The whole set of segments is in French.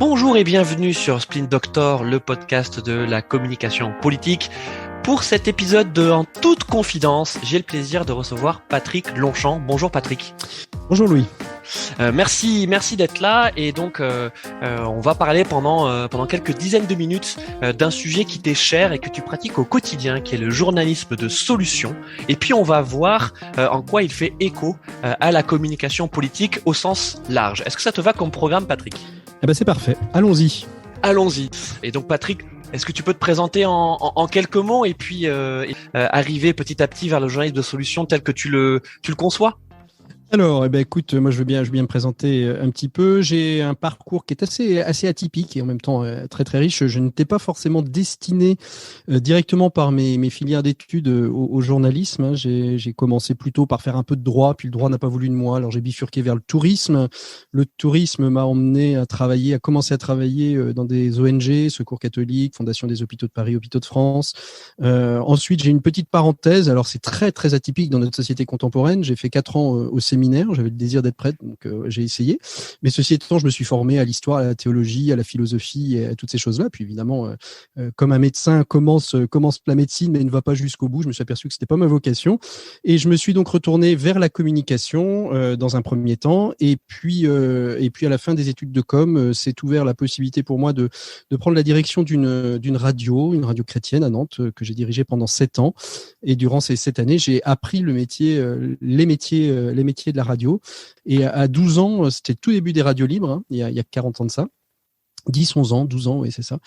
Bonjour et bienvenue sur Splint Doctor, le podcast de la communication politique. Pour cet épisode de En toute confidence, j'ai le plaisir de recevoir Patrick Longchamp. Bonjour Patrick. Bonjour Louis. Merci d'être là et donc on va parler pendant quelques dizaines de minutes d'un sujet qui t'est cher et que tu pratiques au quotidien, qui est le journalisme de solution. Et puis on va voir en quoi il fait écho à la communication politique au sens large. Est-ce que ça te va comme programme, Patrick ? Eh ben c'est parfait. Allons-y. Allons-y. Et donc Patrick, est-ce que tu peux te présenter en quelques mots et puis arriver petit à petit vers le journalisme de solution tel que tu le conçois ? Alors, écoute, moi je veux bien me présenter un petit peu. J'ai un parcours qui est assez atypique et en même temps très très riche. Je n'étais pas forcément destiné directement par mes filières d'études au journalisme. J'ai commencé plutôt par faire un peu de droit, puis le droit n'a pas voulu de moi. Alors j'ai bifurqué vers le tourisme. Le tourisme m'a emmené à commencer à travailler dans des ONG, Secours catholique, Fondation des hôpitaux de Paris, Hôpitaux de France. Ensuite, j'ai une petite parenthèse. Alors c'est très très atypique dans notre société contemporaine. J'ai fait 4 ans au séminaire. J'avais le désir d'être prêtre, donc j'ai essayé. Mais ceci étant, je me suis formé à l'histoire, à la théologie, à la philosophie et à toutes ces choses-là. Puis évidemment, comme un médecin commence la médecine mais ne va pas jusqu'au bout, je me suis aperçu que c'était pas ma vocation. Et je me suis donc retourné vers la communication dans un premier temps. Et puis à la fin des études de com, s'est ouvert la possibilité pour moi de prendre la direction d'une radio, une radio chrétienne à Nantes que j'ai dirigée pendant 7 ans. Et durant ces 7 années, j'ai appris les métiers de la radio. Et à 12 ans, c'était le tout début des radios libres, hein, il y a 40 ans de ça. 10, 11 ans, 12 ans, oui, c'est ça.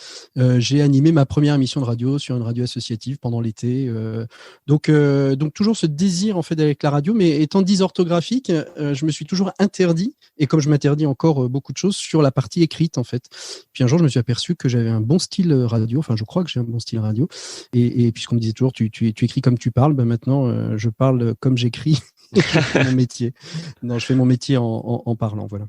J'ai animé ma première émission de radio sur une radio associative pendant l'été. Donc toujours ce désir en fait avec la radio, mais étant dysorthographique, je me suis toujours interdit, et comme je m'interdis encore beaucoup de choses, sur la partie écrite en fait. Puis un jour, je me suis aperçu que j'avais un bon style radio, enfin je crois que j'ai un bon style radio, et puisqu'on me disait toujours tu écris comme tu parles, ben maintenant je parle comme j'écris. Je fais mon métier. Non, je fais mon métier en parlant, voilà.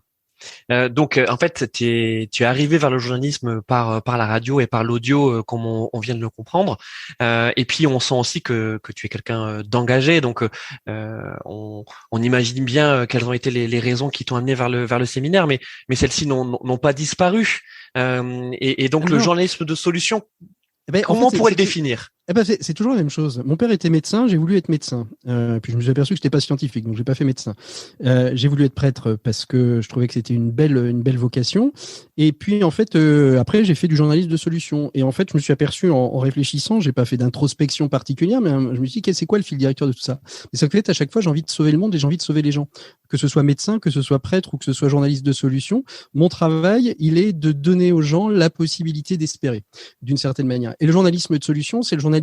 Donc en fait, tu es arrivé vers le journalisme par la radio et par l'audio, comme on vient de le comprendre. Et puis on sent aussi que tu es quelqu'un d'engagé. Donc on imagine bien quelles ont été les raisons qui t'ont amené vers le séminaire, mais celles-ci n'ont pas disparu. Et donc le journalisme de solution, comment on pourrait le définir ? C'est toujours la même chose. Mon père était médecin, j'ai voulu être médecin. Puis je me suis aperçu que j'étais pas scientifique, donc j'ai pas fait médecin. J'ai voulu être prêtre parce que je trouvais que c'était une belle vocation. Et puis en fait, après j'ai fait du journalisme de solution. Et en fait, je me suis aperçu en réfléchissant, j'ai pas fait d'introspection particulière, mais je me suis dit c'est quoi le fil directeur de tout ça ? Mais c'est que à chaque fois j'ai envie de sauver le monde et j'ai envie de sauver les gens. Que ce soit médecin, que ce soit prêtre ou que ce soit journaliste de solution, mon travail, il est de donner aux gens la possibilité d'espérer, d'une certaine manière. Et le journalisme de solution, c'est le journalisme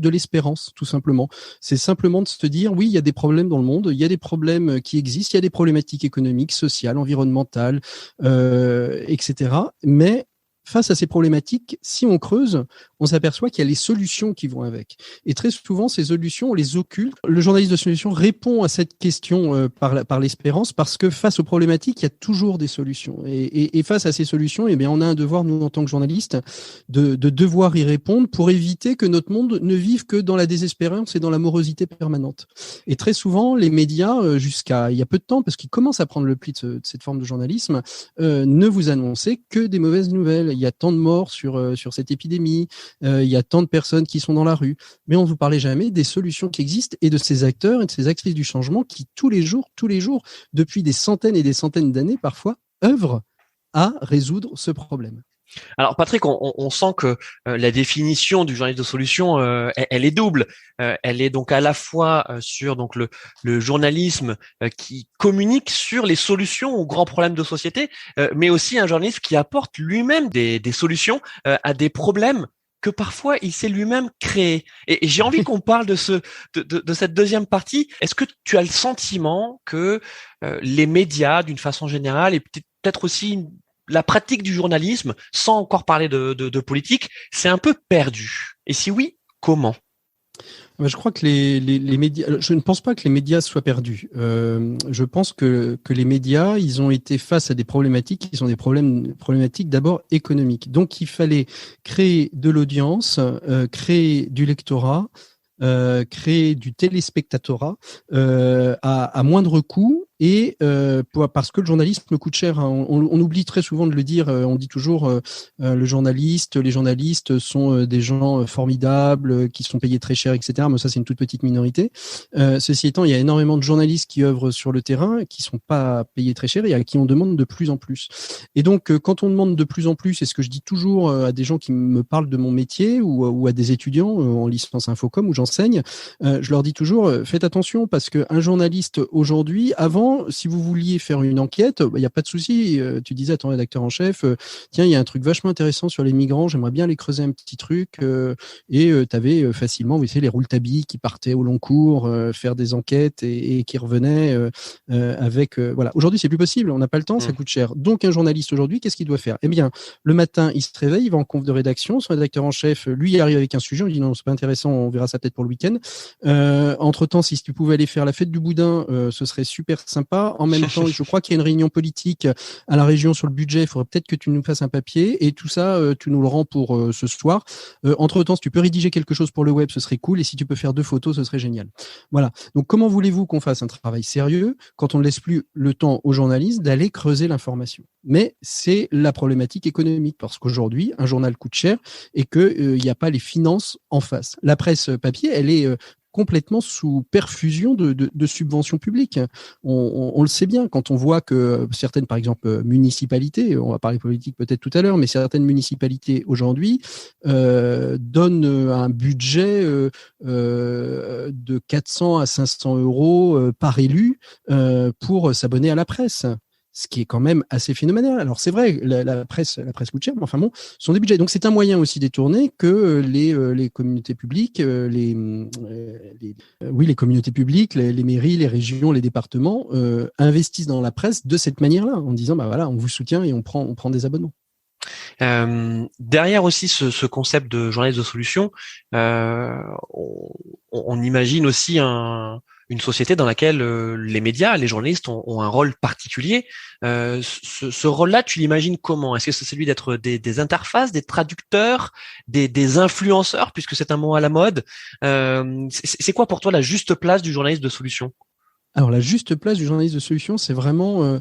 de l'espérance, tout simplement. C'est simplement de se dire, oui, il y a des problèmes dans le monde, il y a des problèmes qui existent, il y a des problématiques économiques, sociales, environnementales, etc. Mais face à ces problématiques, si on creuse, on s'aperçoit qu'il y a les solutions qui vont avec. Et très souvent, ces solutions, on les occulte. Le journaliste de solution répond à cette question par l'espérance, parce que face aux problématiques, il y a toujours des solutions. Et face à ces solutions, eh bien, on a un devoir, nous, en tant que journalistes, de devoir y répondre pour éviter que notre monde ne vive que dans la désespérance et dans la morosité permanente. Et très souvent, les médias, jusqu'à il y a peu de temps, parce qu'ils commencent à prendre le pli de cette forme de journalisme, ne vous annonçaient que des mauvaises nouvelles. Il y a tant de morts sur cette épidémie, il y a tant de personnes qui sont dans la rue, mais on ne vous parlait jamais des solutions qui existent et de ces acteurs et de ces actrices du changement qui tous les jours, depuis des centaines et des centaines d'années parfois, œuvrent à résoudre ce problème. Alors Patrick, on sent que la définition du journalisme de solution, elle est double. Elle est donc à la fois sur donc le journalisme qui communique sur les solutions aux grands problèmes de société, mais aussi un journalisme qui apporte lui-même des solutions à des problèmes que parfois il s'est lui-même créé. Et j'ai envie qu'on parle de cette deuxième partie. Est-ce que tu as le sentiment que les médias, d'une façon générale, et peut-être aussi la pratique du journalisme, sans encore parler de politique, c'est un peu perdu? Et si oui, comment? Je crois que les médias, je ne pense pas que les médias soient perdus. Je pense que les médias, ils ont été face à des problématiques qui sont des problématiques d'abord économiques. Donc il fallait créer de l'audience, créer du lectorat, créer du téléspectatorat à moindre coût et parce que le journalisme coûte cher. Hein. On oublie très souvent de le dire. On dit toujours les journalistes sont des gens formidables qui sont payés très cher, etc. Mais ça, c'est une toute petite minorité. Ceci étant, il y a énormément de journalistes qui œuvrent sur le terrain, qui sont pas payés très cher et à qui on demande de plus en plus. Et donc, quand on demande de plus en plus, c'est ce que je dis toujours à des gens qui me parlent de mon métier ou à des étudiants en licence Infocom où j'enseigne, je leur dis toujours, faites attention parce qu'un journaliste aujourd'hui, avant, si vous vouliez faire une enquête, il n'y a pas de souci. Tu disais à ton rédacteur en chef, tiens, il y a un truc vachement intéressant sur les migrants, j'aimerais bien aller creuser un petit truc. Et tu avais facilement, vous savez, les rouletabille qui partaient au long cours, faire des enquêtes et qui revenaient avec... voilà. Aujourd'hui, c'est plus possible, on n'a pas le temps, ça coûte cher. Donc, un journaliste aujourd'hui, qu'est-ce qu'il doit faire? Eh bien, le matin, il se réveille, il va en conf de rédaction, son rédacteur en chef, lui, il arrive avec un sujet, on lui dit non, c'est pas intéressant, on verra ça peut-être pour le week-end. Entre-temps, si tu pouvais aller faire la fête du boudin, ce serait super sympa. En même temps, je crois qu'il y a une réunion politique à la région sur le budget, il faudrait peut-être que tu nous fasses un papier, et tout ça, tu nous le rends pour ce soir. Entre-temps, si tu peux rédiger quelque chose pour le web, ce serait cool, et si tu peux faire 2 photos, ce serait génial. Voilà. Donc, comment voulez-vous qu'on fasse un travail sérieux quand on ne laisse plus le temps aux journalistes d'aller creuser l'information? Mais c'est la problématique économique, parce qu'aujourd'hui, un journal coûte cher et qu'il n'y a pas les finances en face. La presse papier, elle est complètement sous perfusion de subventions publiques. On le sait bien quand on voit que certaines, par exemple, municipalités, on va parler politique peut-être tout à l'heure, mais certaines municipalités aujourd'hui donnent un budget de 400 à 500 euros par élu pour s'abonner à la presse. Ce qui est quand même assez phénoménal. Alors c'est vrai, la presse coûte cher, mais enfin bon, ce sont des budgets. Donc c'est un moyen aussi détourné que les communautés publiques, les communautés publiques, les mairies, les régions, les départements investissent dans la presse de cette manière-là, en disant bah voilà, on vous soutient et on prend des abonnements. Derrière aussi ce concept de journaliste de solution, on imagine aussi une société dans laquelle les médias, les journalistes ont un rôle particulier. Ce rôle-là, tu l'imagines comment? Est-ce que c'est celui d'être des interfaces, des traducteurs, des influenceurs, puisque c'est un mot à la mode? C'est quoi pour toi la juste place du journaliste de solution? Alors la juste place du journaliste de solution, c'est vraiment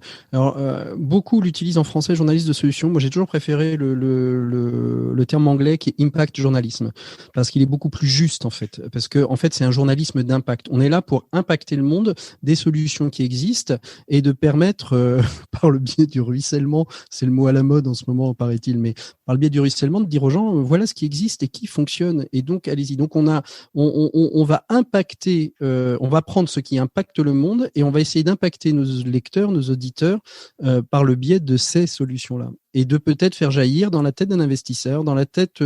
beaucoup l'utilisent en français, journaliste de solution. Moi, j'ai toujours préféré le terme anglais qui est impact journalisme, parce qu'il est beaucoup plus juste en fait, parce que en fait c'est un journalisme d'impact. On est là pour impacter le monde, des solutions qui existent et de permettre par le biais du ruissellement, c'est le mot à la mode en ce moment paraît-il, mais par le biais du ruissellement de dire aux gens voilà ce qui existe et qui fonctionne et donc allez-y. Donc on va impacter, on va prendre ce qui impacte le monde et on va essayer d'impacter nos lecteurs, nos auditeurs par le biais de ces solutions-là et de peut-être faire jaillir dans la tête d'un investisseur, dans la tête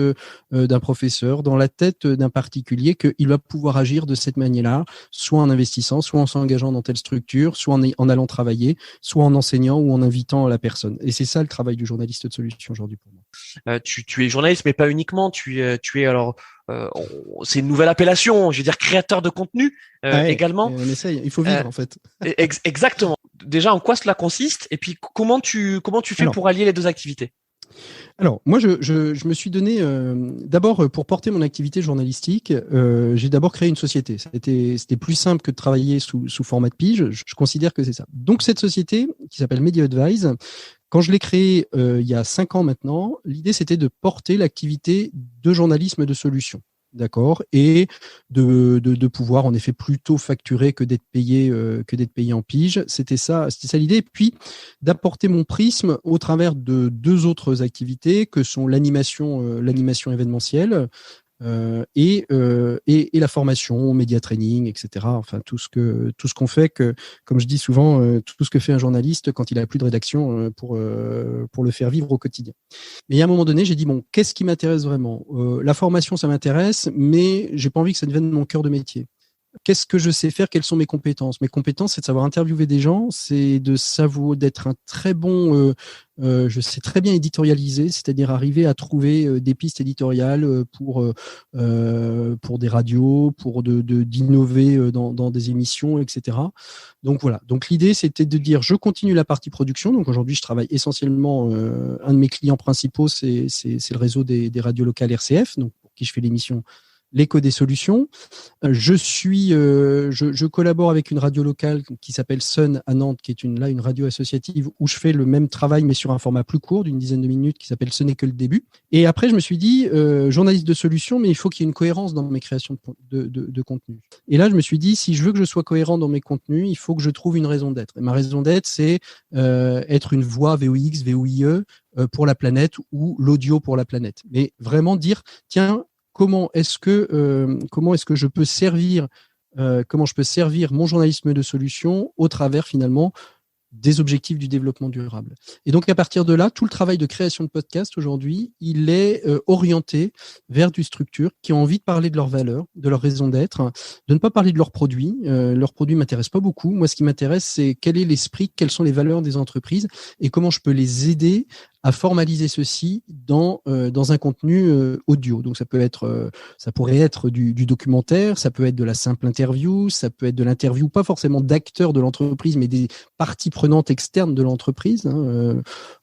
d'un professeur, dans la tête d'un particulier qu'il va pouvoir agir de cette manière-là, soit en investissant, soit en s'engageant dans telle structure, soit en allant travailler, soit en enseignant ou en invitant la personne. Et c'est ça le travail du journaliste de solution aujourd'hui pour moi. Tu es journaliste, mais pas uniquement. Tu es alors, c'est une nouvelle appellation. Je veux dire créateur de contenu également. On essaye. Il faut vivre en fait. Exactement. Déjà, en quoi cela consiste? Et puis comment tu fais pour allier les deux activités? Alors, moi, je me suis donné, d'abord, pour porter mon activité journalistique, j'ai d'abord créé une société. C'était plus simple que de travailler sous format de pige. Je considère que c'est ça. Donc, cette société, qui s'appelle Media Advise, quand je l'ai créée il y a 5 ans maintenant, l'idée, c'était de porter l'activité de journalisme de solution. D'accord, et de pouvoir en effet plutôt facturer que d'être payé en pige. C'était ça l'idée. Et puis d'apporter mon prisme au travers de 2 autres activités que sont l'animation événementielle et la formation, média training, etc. Enfin tout ce qu'on fait, que comme je dis souvent, tout ce que fait un journaliste quand il a plus de rédaction pour le faire vivre au quotidien. Mais à un moment donné, j'ai dit bon, qu'est-ce qui m'intéresse vraiment? La formation, ça m'intéresse, mais j'ai pas envie que ça devienne mon cœur de métier. Qu'est-ce que je sais faire? Quelles sont mes compétences? Mes compétences, c'est de savoir interviewer des gens, c'est de savoir d'être un très bon, je sais très bien éditorialiser, c'est-à-dire arriver à trouver des pistes éditoriales pour des radios, pour d'innover dans des émissions, etc. Donc voilà. Donc l'idée, c'était de dire, je continue la partie production. Donc aujourd'hui, je travaille essentiellement. Un de mes clients principaux, c'est le réseau des radios locales RCF, donc pour qui je fais l'émission l'écho des solutions. Je collabore avec une radio locale qui s'appelle Sun à Nantes, qui est une radio associative où je fais le même travail, mais sur un format plus court, d'une dizaine de minutes, qui s'appelle Ce n'est que le début. Et après, je me suis dit, journaliste de solutions, mais il faut qu'il y ait une cohérence dans mes créations de contenu. Et là, je me suis dit, si je veux que je sois cohérent dans mes contenus, il faut que je trouve une raison d'être. Et ma raison d'être, c'est être une voix VOX, VOIE pour la planète ou l'audio pour la planète. Mais vraiment dire, tiens, comment est-ce que je peux servir mon journalisme de solution au travers finalement des objectifs du développement durable. Et donc, à partir de là, tout le travail de création de podcast aujourd'hui, il est orienté vers des structures qui ont envie de parler de leurs valeurs, de leur raison d'être, de ne pas parler de leurs produits. Leurs produits m'intéressent pas beaucoup. Moi, ce qui m'intéresse, c'est quel est l'esprit, quelles sont les valeurs des entreprises et comment je peux les aider à formaliser ceci dans un contenu audio. Donc ça pourrait être du documentaire, ça peut être de la simple interview, ça peut être de l'interview pas forcément d'acteurs de l'entreprise, mais des parties prenantes externes de l'entreprise.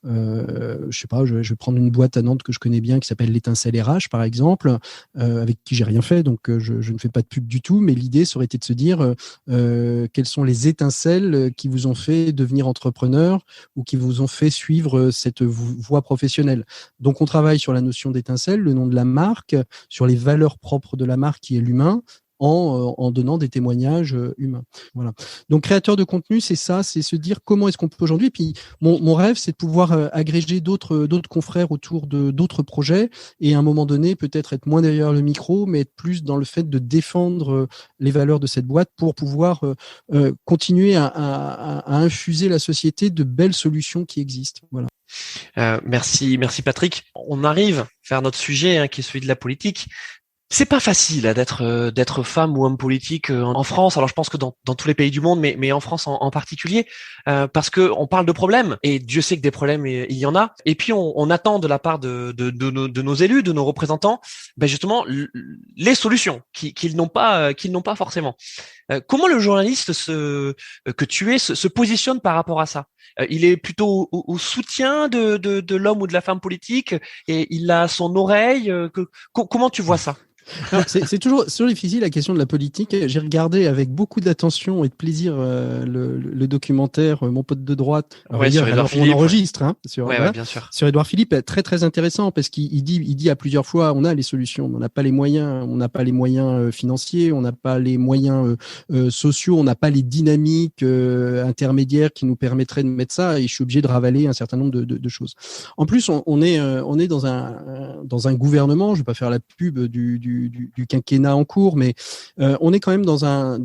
Je sais pas, je vais prendre une boîte à Nantes que je connais bien qui s'appelle l'Étincelle RH par exemple, avec qui j'ai rien fait, donc je ne fais pas de pub du tout. Mais l'idée ça aurait été de se dire quelles sont les étincelles qui vous ont fait devenir entrepreneur ou qui vous ont fait suivre cette voie professionnelle. Donc, on travaille sur la notion d'étincelle, le nom de la marque, sur les valeurs propres de la marque qui est l'humain, en donnant des témoignages humains. Voilà. Donc, créateur de contenu, c'est ça, c'est se dire comment est-ce qu'on peut aujourd'hui. Et puis, mon rêve, c'est de pouvoir agréger d'autres confrères autour de d'autres projets et à un moment donné, peut-être être moins derrière le micro, mais être plus dans le fait de défendre les valeurs de cette boîte pour pouvoir continuer à infuser la société de belles solutions qui existent. Voilà. Merci Patrick. On arrive vers notre sujet qui est celui de la politique. C'est pas facile d'être femme ou homme politique en France. Alors je pense que dans tous les pays du monde, mais en France en particulier, parce que on parle de problèmes et Dieu sait que des problèmes il y en a. Et puis on attend de la part de nos élus, de nos représentants, justement les solutions qu'ils n'ont pas forcément. Comment le journaliste que tu es se positionne par rapport à ça? Il est plutôt au soutien de l'homme ou de la femme politique et il a son oreille. Comment tu vois ça? C'est toujours difficile la question de la politique. J'ai regardé avec beaucoup d'attention et de plaisir le documentaire Mon pote de droite. Sur Édouard Philippe. On enregistre Bien sûr. Sur Édouard Philippe, très très intéressant parce qu'il dit à plusieurs fois on a les solutions, mais on n'a pas les moyens financiers, on n'a pas les moyens sociaux, on n'a pas les dynamiques intermédiaires qui nous permettraient de mettre ça. Et je suis obligé de ravaler un certain nombre de choses. En plus, on est dans un gouvernement. Je vais pas faire la pub du quinquennat en cours, mais on est quand même dans un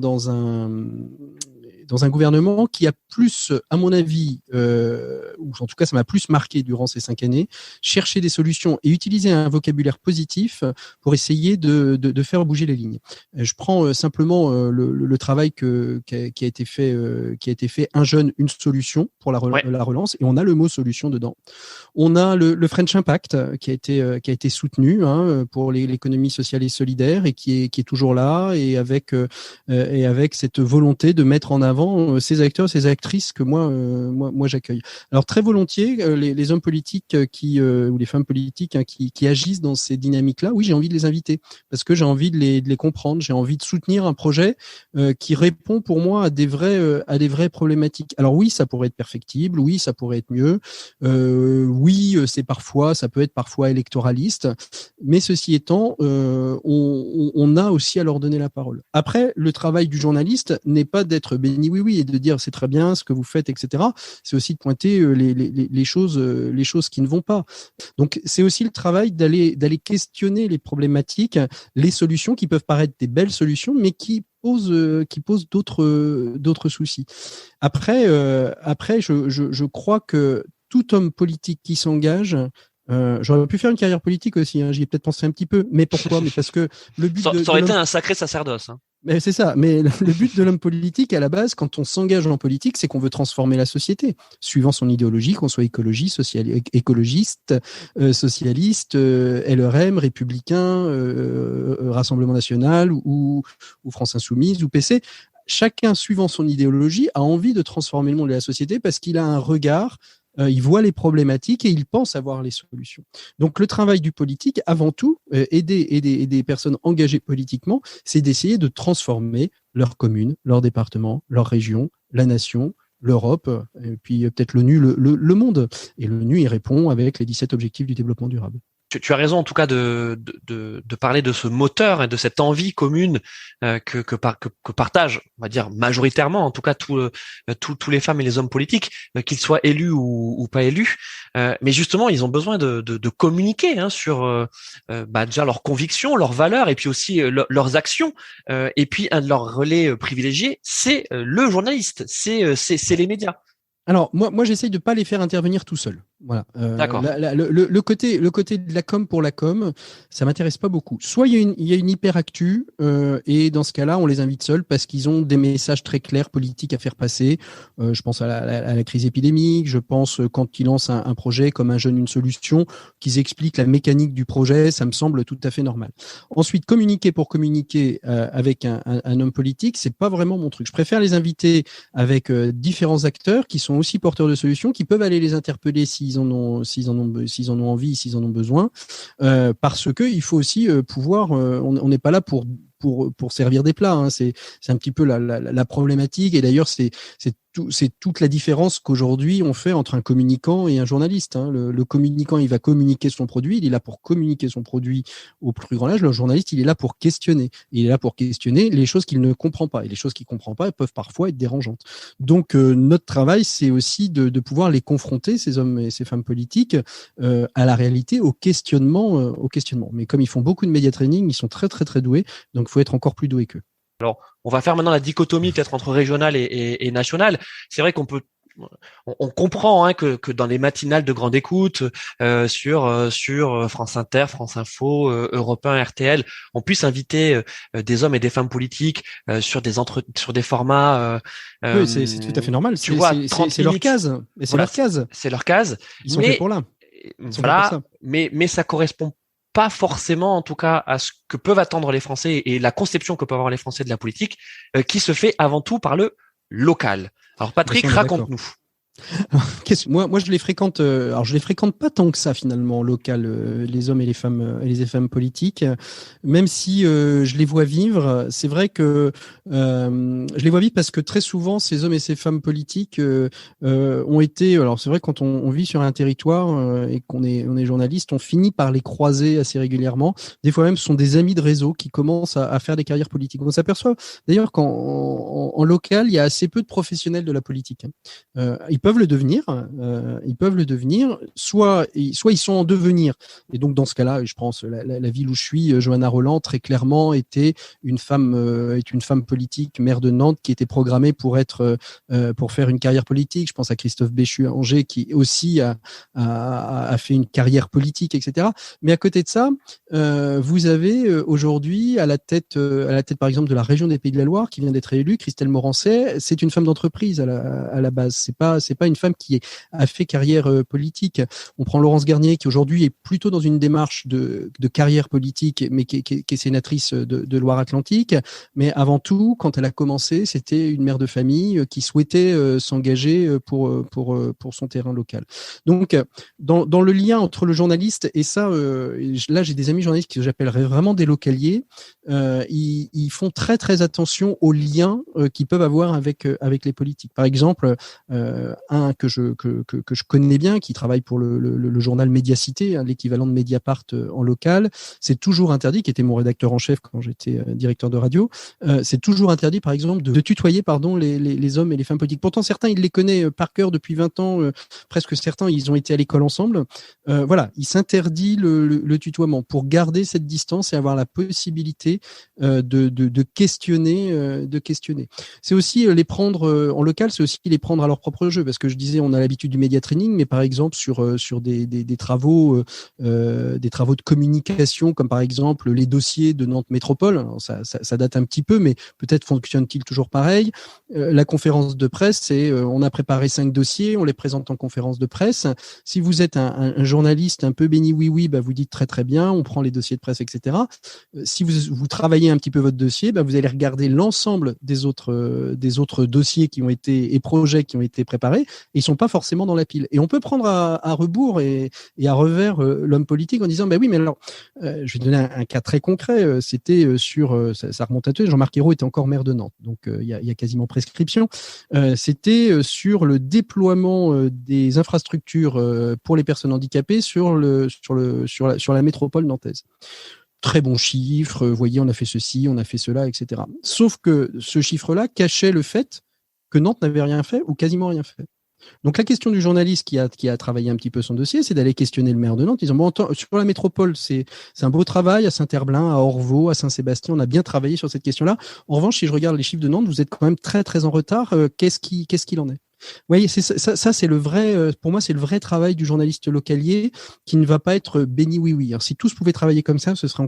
gouvernement qui a plus, à mon avis, ou en tout cas ça m'a plus marqué durant ces 5 années, chercher des solutions et utiliser un vocabulaire positif pour essayer de faire bouger les lignes. Je prends simplement le travail qui a été fait, un jeune, une solution pour la relance, et on a le mot solution dedans. On a le French Impact qui a été soutenu pour l'économie sociale et solidaire et qui est toujours là et avec cette volonté de mettre en avant ces acteurs, ces actrices que moi j'accueille. Alors très volontiers, les hommes politiques ou les femmes politiques qui agissent dans ces dynamiques-là, oui, j'ai envie de les inviter parce que j'ai envie de les comprendre, j'ai envie de soutenir un projet qui répond pour moi à des vraies problématiques. Alors oui, ça pourrait être perfectible, oui, ça pourrait être mieux, oui, ça peut être parfois électoraliste, mais ceci étant, on a aussi à leur donner la parole. Après, le travail du journaliste n'est pas d'être béni oui et de dire c'est très bien ce que vous faites, etc. C'est aussi de pointer les choses qui ne vont pas. Donc c'est aussi le travail d'aller questionner les problématiques, les solutions qui peuvent paraître des belles solutions, mais qui posent d'autres soucis. Après, je crois que tout homme politique qui s'engage, j'aurais pu faire une carrière politique aussi, j'y ai peut-être pensé un petit peu, mais pourquoi? Mais parce que le but ça aurait été un sacré sacerdoce. Mais c'est ça. Mais le but de l'homme politique, à la base, quand on s'engage en politique, c'est qu'on veut transformer la société, suivant son idéologie, qu'on soit écologiste, socialiste, LRM, républicain, Rassemblement national ou France insoumise ou PC. Chacun, suivant son idéologie, a envie de transformer le monde et la société parce qu'il a un regard ils voient les problématiques et ils pensent avoir les solutions. Donc le travail du politique, avant tout, et des personnes engagées politiquement, c'est d'essayer de transformer leur commune, leur département, leur région, la nation, l'Europe, et puis peut-être l'ONU, le monde. Et l'ONU y répond avec les 17 objectifs du développement durable. Tu as raison en tout cas de parler de ce moteur et de cette envie commune que partagent, on va dire majoritairement, en tout cas tous les femmes et les hommes politiques, qu'ils soient élus ou pas élus. Mais justement, ils ont besoin de communiquer sur déjà leurs convictions, leurs valeurs et puis aussi leurs actions. Et puis un de leurs relais privilégiés, c'est le journaliste, c'est les médias. Alors moi j'essaye de pas les faire intervenir tout seul. Voilà. D'accord. Le côté de la com pour la com, ça m'intéresse pas beaucoup. Soit il y a une hyper actu et dans ce cas-là, on les invite seuls parce qu'ils ont des messages très clairs politiques à faire passer. Je pense à la crise épidémique. Je pense quand ils lancent un projet comme Un jeune une solution, qu'ils expliquent la mécanique du projet, ça me semble tout à fait normal. Ensuite, communiquer pour communiquer avec un homme politique, c'est pas vraiment mon truc. Je préfère les inviter avec différents acteurs qui sont aussi porteurs de solutions, qui peuvent aller les interpeller s'ils en ont envie, s'ils en ont besoin, parce que il faut aussi pouvoir. On n'est pas là pour servir des plats. Hein. C'est un petit peu la problématique. Et d'ailleurs, c'est toute la différence qu'aujourd'hui on fait entre un communicant et un journaliste. Hein. Le communicant, il va communiquer son produit, il est là pour communiquer son produit au plus grand âge. Le journaliste, il est là pour questionner. Il est là pour questionner les choses qu'il ne comprend pas. Et les choses qu'il ne comprend pas, elles peuvent parfois être dérangeantes. Donc, notre travail, c'est aussi de pouvoir les confronter, ces hommes et ces femmes politiques, à la réalité, au questionnement. Mais comme ils font beaucoup de média training, ils sont très, très, très doués. Donc, il faut être encore plus doué qu'eux. Alors, on va faire maintenant la dichotomie peut-être entre régional et national. C'est vrai on comprend que dans les matinales de grande écoute sur France Inter, France Info, Europe 1, RTL, on puisse inviter des hommes et des femmes politiques sur des formats. Oui, c'est tout à fait normal. Tu vois, c'est leur case. C'est leur case. C'est leur case. Ils sont faits pour là. Voilà. Mais ça correspond pas forcément, en tout cas, à ce que peuvent attendre les Français et la conception que peuvent avoir les Français de la politique, qui se fait avant tout par le local. Alors Patrick, raconte-nous. Moi, je les fréquente. Alors, je les fréquente pas tant que ça finalement en local, les hommes et les femmes politiques. Même si je les vois vivre, c'est vrai que je les vois vivre parce que très souvent, ces hommes et ces femmes politiques ont été. Alors, c'est vrai quand on vit sur un territoire et qu'on est journaliste, on finit par les croiser assez régulièrement. Des fois même, ce sont des amis de réseau qui commencent à faire des carrières politiques. On s'aperçoit d'ailleurs qu'en local, il y a assez peu de professionnels de la politique. Ils peuvent le devenir, soit ils sont en devenir. Et donc dans ce cas-là, je pense la ville où je suis, Johanna Roland, très clairement est une femme politique, maire de Nantes, qui était programmée pour faire une carrière politique. Je pense à Christophe Béchu à Angers, qui aussi a fait une carrière politique, etc. Mais à côté de ça, vous avez aujourd'hui à la tête par exemple de la région des Pays de la Loire, qui vient d'être élue, Christelle Morancet. C'est une femme d'entreprise à la base. C'est pas une femme qui a fait carrière politique. On prend Laurence Garnier, qui aujourd'hui est plutôt dans une démarche de carrière politique, mais qui est sénatrice de Loire-Atlantique. Mais avant tout, quand elle a commencé, c'était une mère de famille qui souhaitait s'engager pour son terrain local. Donc, dans le lien entre le journaliste et ça, là, j'ai des amis journalistes que j'appellerais vraiment des localiers. Ils font très très attention aux liens qu'ils peuvent avoir avec les politiques. Par exemple, un que je connais bien, qui travaille pour le journal Médiacité, l'équivalent de Mediapart en local, c'est toujours interdit, qui était mon rédacteur en chef quand j'étais directeur de radio, c'est toujours interdit, par exemple, de tutoyer les hommes et les femmes politiques. Pourtant, certains, il les connaît par cœur depuis 20 ans, presque certains, ils ont été à l'école ensemble. Voilà, il s'interdit le tutoiement pour garder cette distance et avoir la possibilité de questionner. C'est aussi les prendre en local, c'est aussi les prendre à leur propre jeu, parce que je disais, on a l'habitude du média training, mais par exemple sur des travaux de communication, comme par exemple les dossiers de Nantes Métropole. Alors ça date un petit peu, mais peut-être fonctionne-t-il toujours pareil. La conférence de presse, c'est on a préparé 5 dossiers, on les présente en conférence de presse. Si vous êtes un journaliste un peu béni oui, vous dites très très bien, on prend les dossiers de presse, etc. Si vous travaillez un petit peu votre dossier, vous allez regarder l'ensemble des autres dossiers qui ont été et projets qui ont été préparés. et ils sont pas forcément dans la pile. Et on peut prendre à rebours et à revers l'homme politique en disant, oui, mais alors, je vais donner un cas très concret. C'était ça remonte à tout. Jean-Marc Ayrault était encore maire de Nantes, donc il y a quasiment prescription. C'était sur le déploiement des infrastructures pour les personnes handicapées sur la métropole nantaise. Très bon chiffre, vous voyez, on a fait ceci, on a fait cela, etc. Sauf que ce chiffre-là cachait le fait que Nantes n'avait rien fait ou quasiment rien fait. Donc la question du journaliste qui a travaillé un petit peu son dossier, c'est d'aller questionner le maire de Nantes. Ils ont sur la métropole, c'est un beau travail à Saint-Herblain, à Orvaux, à Saint-Sébastien. On a bien travaillé sur cette question-là. En revanche, si je regarde les chiffres de Nantes, vous êtes quand même très très en retard. Qu'est-ce qu'il en est? Vous voyez, ça c'est le vrai, pour moi, c'est le vrai travail du journaliste localier qui ne va pas être béni oui. Alors, si tous pouvaient travailler comme ça, ce serait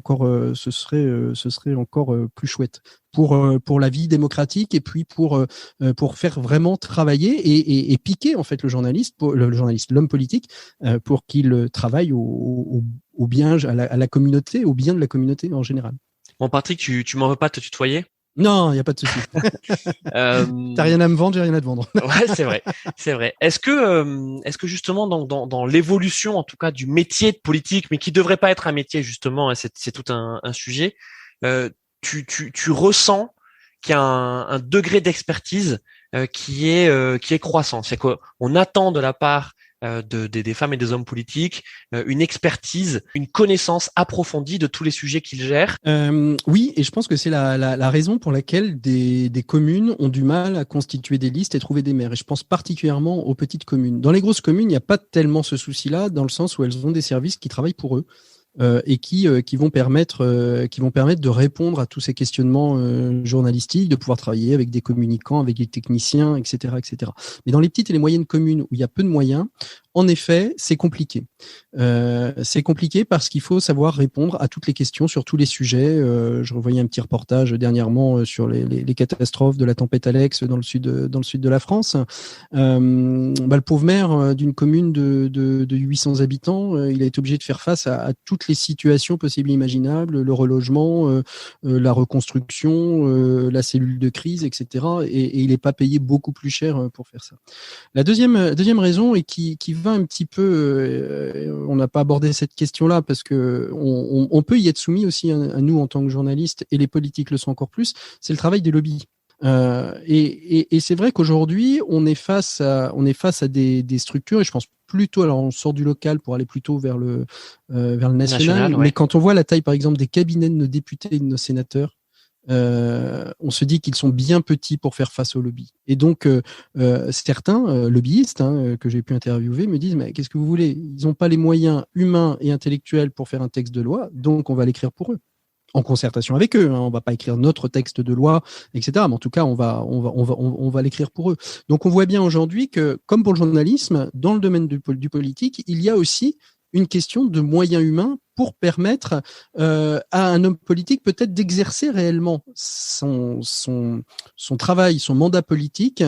encore plus chouette pour la vie démocratique et puis pour faire vraiment travailler et piquer en fait le journaliste, l'homme politique, pour qu'il travaille au bien, à la communauté, au bien de la communauté en général. Bon, Patrick, tu m'en veux pas de te tutoyer? Non, il n'y a pas de souci. T'as rien à me vendre, j'ai rien à te vendre. Ouais, c'est vrai. Est-ce que justement dans l'évolution, en tout cas, du métier de politique, mais qui devrait pas être un métier justement, hein, c'est tout un sujet. Tu ressens qu'il y a un degré d'expertise qui est croissant. C'est qu'on attend de la part des femmes et des hommes politiques une expertise, une connaissance approfondie de tous les sujets qu'ils gèrent. Oui, et je pense que c'est la raison pour laquelle des communes ont du mal à constituer des listes et trouver des maires. Et je pense particulièrement aux petites communes. Dans les grosses communes, il n'y a pas tellement ce souci-là, dans le sens où elles ont des services qui travaillent pour eux. Et qui vont permettre de répondre à tous ces questionnements journalistiques, de pouvoir travailler avec des communicants, avec des techniciens, etc., etc. Mais dans les petites et les moyennes communes où il y a peu de moyens, en effet, c'est compliqué. C'est compliqué parce qu'il faut savoir répondre à toutes les questions sur tous les sujets. Je revoyais un petit reportage dernièrement sur les catastrophes de la tempête Alex dans le sud de la France. Le pauvre maire d'une commune de 800 habitants, il a été obligé de faire face à toutes les situations possibles et imaginables, le relogement, la reconstruction, la cellule de crise, etc. Et il n'est pas payé beaucoup plus cher pour faire ça. La deuxième raison, et qui va un petit peu, on n'a pas abordé cette question-là parce que on peut y être soumis aussi à nous en tant que journalistes, et les politiques le sont encore plus, c'est le travail des lobbies. Et c'est vrai qu'aujourd'hui on est face à des structures, et je pense plutôt, alors on sort du local pour aller plutôt vers le national, ouais. mais quand on voit la taille par exemple des cabinets de nos députés et de nos sénateurs, on se dit qu'ils sont bien petits pour faire face au lobby. Et donc, certains lobbyistes que j'ai pu interviewer me disent, mais qu'est-ce que vous voulez? Ils n'ont pas les moyens humains et intellectuels pour faire un texte de loi, donc on va l'écrire pour eux. En concertation avec eux, on va pas écrire notre texte de loi, etc. Mais en tout cas, on va l'écrire pour eux. Donc, on voit bien aujourd'hui que, comme pour le journalisme, dans le domaine du politique, il y a aussi une question de moyens humains pour permettre à un homme politique peut-être d'exercer réellement son travail, son mandat politique,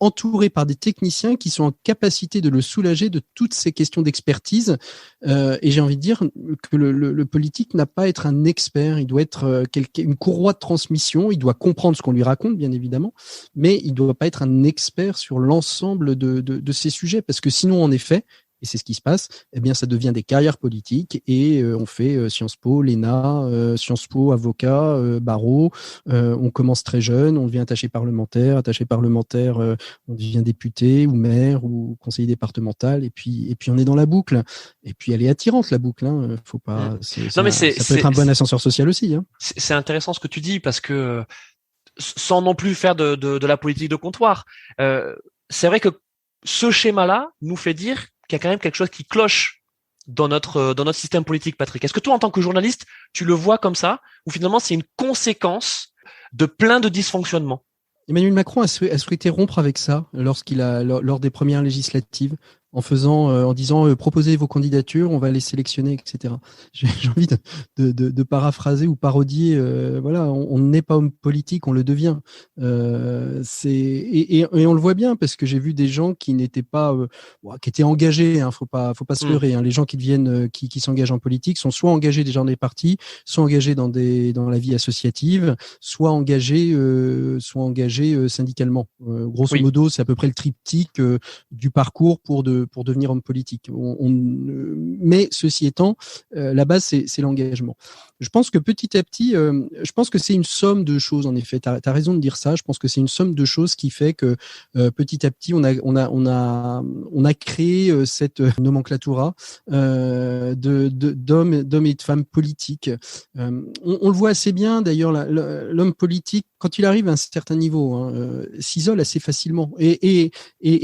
entouré par des techniciens qui sont en capacité de le soulager de toutes ces questions d'expertise. Et j'ai envie de dire que le politique n'a pas à être un expert, il doit être une courroie de transmission, il doit comprendre ce qu'on lui raconte, bien évidemment, mais il ne doit pas être un expert sur l'ensemble de ces sujets, parce que sinon, en effet, et c'est ce qui se passe, eh bien, ça devient des carrières politiques, et on fait Sciences Po, l'ENA, Sciences Po, avocat, barreau, on commence très jeune, on devient attaché parlementaire, on devient député ou maire ou conseiller départemental, et puis on est dans la boucle. Et puis elle est attirante, la boucle, hein. Faut pas, ça peut être un bon ascenseur social aussi, hein. C'est intéressant ce que tu dis, parce que sans non plus faire de la politique de comptoir, c'est vrai que ce schéma-là nous fait dire qu'il y a quand même quelque chose qui cloche dans notre système politique, Patrick. Est-ce que toi, en tant que journaliste, tu le vois comme ça, ou finalement c'est une conséquence de plein de dysfonctionnements? Emmanuel Macron a souhaité rompre avec ça lors des premières législatives, en disant proposez vos candidatures, on va les sélectionner, etc. J'ai envie de paraphraser ou parodier. Voilà, on n'est pas homme politique, on le devient. Et on le voit bien parce que j'ai vu des gens qui n'étaient pas, qui étaient engagés. Hein, faut pas se leurrer. Hein. Les gens qui deviennent, qui s'engagent en politique sont soit engagés déjà dans des partis, soit engagés dans la vie associative, soit engagés syndicalement. Grosso modo, c'est à peu près le triptyque du parcours pour devenir homme politique. Mais ceci étant, la base, c'est l'engagement. Je pense que petit à petit, je pense que c'est une somme de choses, en effet. Tu as raison de dire ça. Je pense que c'est une somme de choses qui fait que petit à petit, on a créé cette nomenclatura d'hommes et de femmes politiques. On le voit assez bien, d'ailleurs, l'homme politique, quand il arrive à un certain niveau, s'isole assez facilement. Et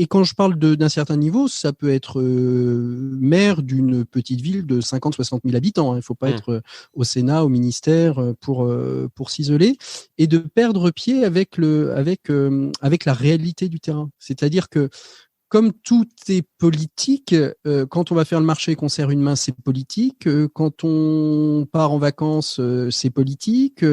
quand je parle d'un certain niveau, ça peut être maire d'une petite ville de 50-60 000 habitants. Il ne faut pas être au Sénat, au ministère pour s'isoler et de perdre pied avec la réalité du terrain. C'est-à-dire que comme tout est politique, quand on va faire le marché et qu'on serre une main, c'est politique. Quand on part en vacances, c'est politique.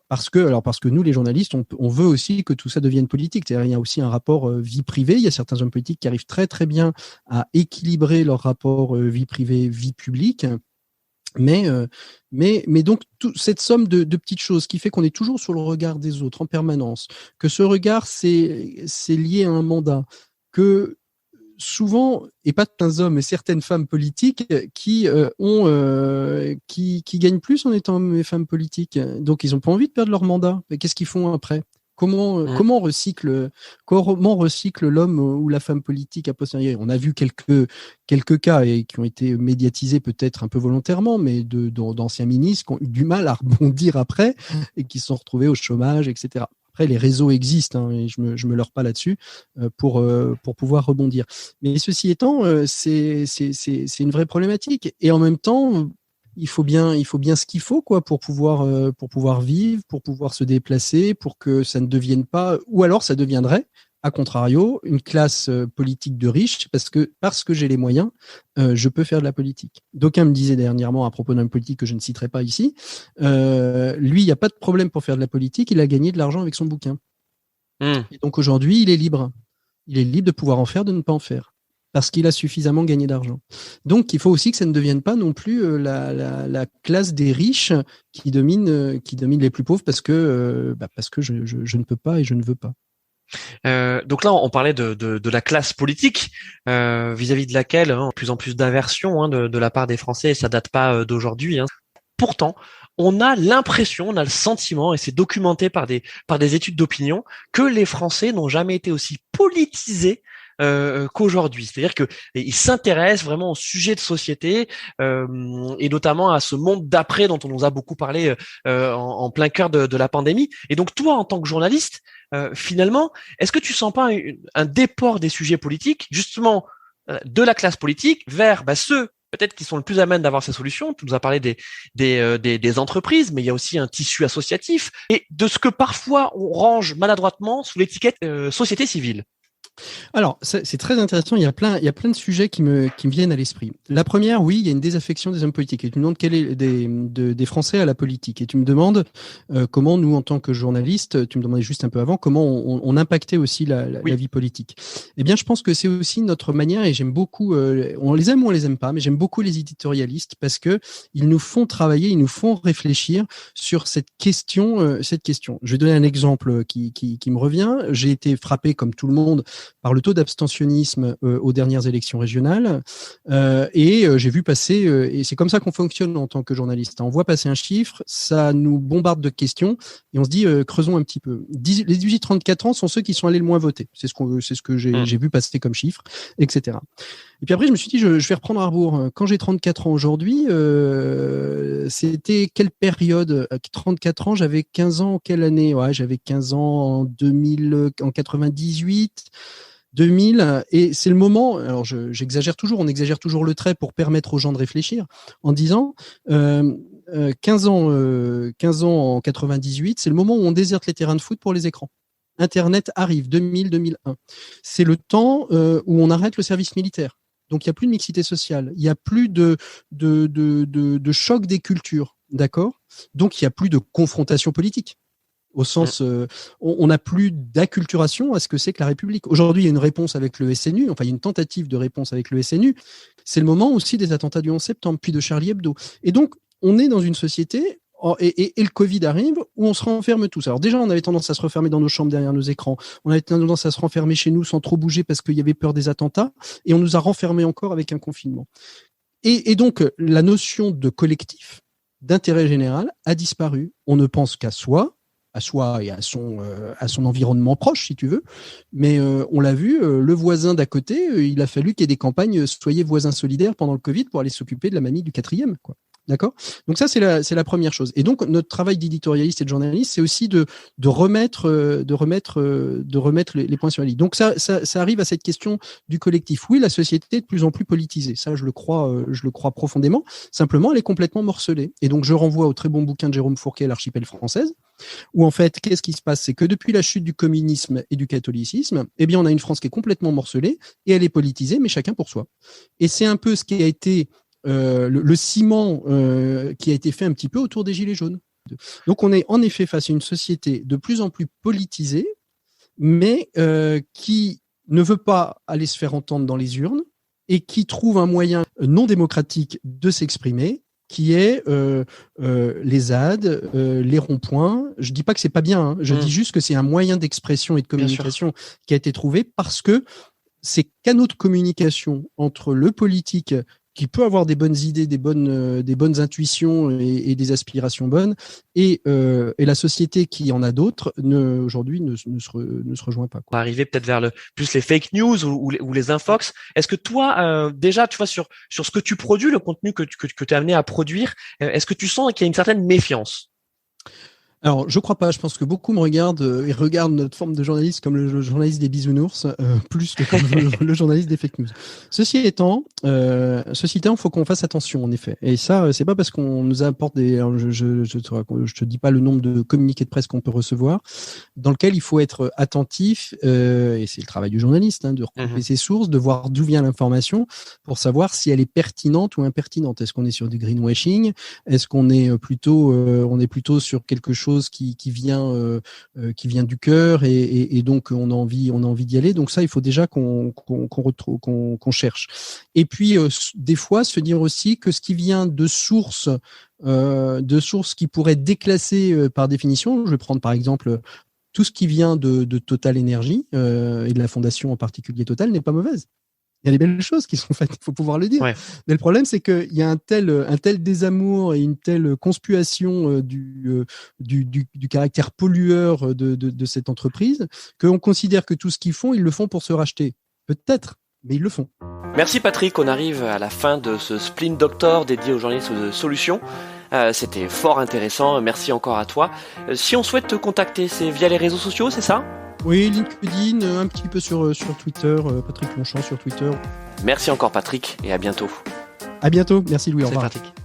Parce que nous, les journalistes, on veut aussi que tout ça devienne politique. C'est-à-dire, il y a aussi un rapport vie privée. Il y a certains hommes politiques qui arrivent très très bien à équilibrer leur rapport vie privée, vie publique. Mais donc cette somme de petites choses qui fait qu'on est toujours sur le regard des autres en permanence, que ce regard c'est lié à un mandat, que souvent, et pas certains hommes, mais certaines femmes politiques qui gagnent plus en étant hommes et femmes politiques. Donc ils n'ont pas envie de perdre leur mandat. Mais qu'est-ce qu'ils font après ? Comment recycle l'homme ou la femme politique a posteriori? On a vu quelques cas et qui ont été médiatisés peut-être un peu volontairement, mais d'anciens ministres qui ont eu du mal à rebondir après et qui se sont retrouvés au chômage, etc. Après, les réseaux existent et je me leurre pas là-dessus pour pouvoir rebondir. Mais ceci étant, c'est une vraie problématique. Et en même temps, il faut bien ce qu'il faut pour pouvoir vivre, pour pouvoir se déplacer, pour que ça ne devienne pas, ou alors ça deviendrait, à contrario, une classe politique de riches parce que j'ai les moyens, je peux faire de la politique. D'aucuns me disaient dernièrement à propos d'un politique que je ne citerai pas ici, lui, il n'y a pas de problème pour faire de la politique, il a gagné de l'argent avec son bouquin. Et donc aujourd'hui, il est libre. Il est libre de pouvoir en faire, de ne pas en faire. Parce qu'il a suffisamment gagné d'argent. Donc, il faut aussi que ça ne devienne pas non plus la classe des riches qui domine les plus pauvres parce que je ne peux pas et je ne veux pas. Donc là, on parlait de la classe politique vis-à-vis de laquelle de plus en plus d'aversion de la part des Français, et ça date pas d'aujourd'hui. Pourtant, on a l'impression, on a le sentiment, et c'est documenté par des études d'opinion, que les Français n'ont jamais été aussi politisés qu'aujourd'hui. C'est-à-dire que ils s'intéressent vraiment au sujet de société et notamment à ce monde d'après dont on nous a beaucoup parlé en plein cœur de la pandémie. Et donc toi, en tant que journaliste, finalement, est-ce que tu sens pas un déport des sujets politiques, justement de la classe politique vers ceux peut-être qui sont le plus à même d'avoir ces solutions? Tu nous as parlé des entreprises, mais il y a aussi un tissu associatif et de ce que parfois on range maladroitement sous l'étiquette société civile. Alors, c'est très intéressant. Il y a plein de sujets qui me viennent à l'esprit. La première, oui, il y a une désaffection des hommes politiques. Et tu me demandes quel est des Français à la politique. Et tu me demandes comment nous, en tant que journalistes, tu me demandais juste un peu avant, comment on impactait aussi la vie politique. Eh bien, je pense que c'est aussi notre manière, et j'aime beaucoup, on les aime ou on les aime pas, mais j'aime beaucoup les éditorialistes parce que ils nous font travailler, ils nous font réfléchir sur cette question. Je vais donner un exemple qui me revient. J'ai été frappé, comme tout le monde, par le taux d'abstentionnisme aux dernières élections régionales et j'ai vu passer, et c'est comme ça qu'on fonctionne en tant que journaliste, on voit passer un chiffre, ça nous bombarde de questions et on se dit creusons un petit peu. Les 18-34 ans sont ceux qui sont allés le moins voter, c'est ce que j'ai vu passer comme chiffre, etc. Et puis après je me suis dit je vais reprendre à rebours. Quand j'ai 34 ans aujourd'hui, c'était quelle période? 34 ans, j'avais 15 ans, quelle année? J'avais 15 ans en 2000, en 98. 2000, et c'est le moment, alors j'exagère toujours, on exagère toujours le trait pour permettre aux gens de réfléchir, en disant 15 ans en 98, c'est le moment où on déserte les terrains de foot pour les écrans. Internet arrive, 2000-2001. C'est le temps où on arrête le service militaire. Donc, il n'y a plus de mixité sociale. Il n'y a plus de choc des cultures. D'accord? Donc, il n'y a plus de confrontation politique. Au sens, on n'a plus d'acculturation à ce que c'est que la République. Aujourd'hui, il y a une réponse avec le SNU, enfin, il y a une tentative de réponse avec le SNU. C'est le moment aussi des attentats du 11 septembre, puis de Charlie Hebdo. Et donc, on est dans une société, et le Covid arrive, où on se renferme tous. Alors déjà, on avait tendance à se refermer dans nos chambres derrière nos écrans. On avait tendance à se renfermer chez nous sans trop bouger parce qu'il y avait peur des attentats. Et on nous a renfermés encore avec un confinement. Et donc, la notion de collectif, d'intérêt général, a disparu. On ne pense qu'à soi et à son environnement proche, si tu veux. Mais on l'a vu, le voisin d'à côté, il a fallu qu'il y ait des campagnes Soyez voisins solidaires pendant le Covid pour aller s'occuper de la mamie du 4e, quoi. D'accord? Donc ça, c'est la première chose. Et donc, notre travail d'éditorialiste et de journaliste, c'est aussi de remettre les points sur la ligne. Donc ça arrive à cette question du collectif. Oui, la société est de plus en plus politisée. Ça, je le crois profondément. Simplement, elle est complètement morcelée. Et donc, je renvoie au très bon bouquin de Jérôme Fourquet, L'archipel française, où en fait, qu'est-ce qui se passe? C'est que depuis la chute du communisme et du catholicisme, eh bien, on a une France qui est complètement morcelée et elle est politisée, mais chacun pour soi. Et c'est un peu ce qui a été le ciment qui a été fait un petit peu autour des Gilets jaunes. Donc, on est en effet face à une société de plus en plus politisée, mais qui ne veut pas aller se faire entendre dans les urnes et qui trouve un moyen non démocratique de s'exprimer, qui est les ZAD, les ronds-points. Je dis pas que c'est pas bien, hein. Je dis juste que c'est un moyen d'expression et de communication qui a été trouvé parce que ces canaux de communication entre le politique qui peut avoir des bonnes idées, des bonnes intuitions et des aspirations bonnes, et la société qui en a d'autres, aujourd'hui ne se rejoint pas, quoi. On va arriver peut-être vers plus les fake news ou les infox. Est-ce que toi, déjà, tu vois, sur ce que tu produis, le contenu que tu es amené à produire, est-ce que tu sens qu'il y a une certaine méfiance? Alors, je crois pas. Je pense que beaucoup me regardent et regardent notre forme de journaliste comme le journaliste des bisounours, plus que comme le journaliste des fake news. Ceci étant, faut qu'on fasse attention, en effet. Et ça, c'est pas parce qu'on nous apporte je te dis pas le nombre de communiqués de presse qu'on peut recevoir, dans lequel il faut être attentif, et c'est le travail du journaliste, de recouper ses sources, de voir d'où vient l'information pour savoir si elle est pertinente ou impertinente. Est-ce qu'on est sur du greenwashing? Est-ce qu'on est plutôt sur quelque chose qui vient du cœur et donc on a envie d'y aller. Donc ça, il faut déjà qu'on cherche. Et puis des fois se dire aussi que ce qui vient de sources qui pourraient déclasser par définition. Je vais prendre par exemple tout ce qui vient de Total Energy et de la fondation en particulier Total n'est pas mauvaise. Il y a des belles choses qui sont faites, il faut pouvoir le dire. Ouais. Mais le problème, c'est qu'il y a un tel désamour et une telle conspuation du caractère pollueur de cette entreprise qu'on considère que tout ce qu'ils font, ils le font pour se racheter. Peut-être, mais ils le font. Merci Patrick, on arrive à la fin de ce Splint Doctor dédié aux journalistes de Solutions. C'était fort intéressant, merci encore à toi. Si on souhaite te contacter, c'est via les réseaux sociaux, c'est ça ? Oui, LinkedIn, un petit peu sur Twitter, Patrick Longchamp sur Twitter. Merci encore Patrick et à bientôt. À bientôt, merci Louis, au revoir. Patrick.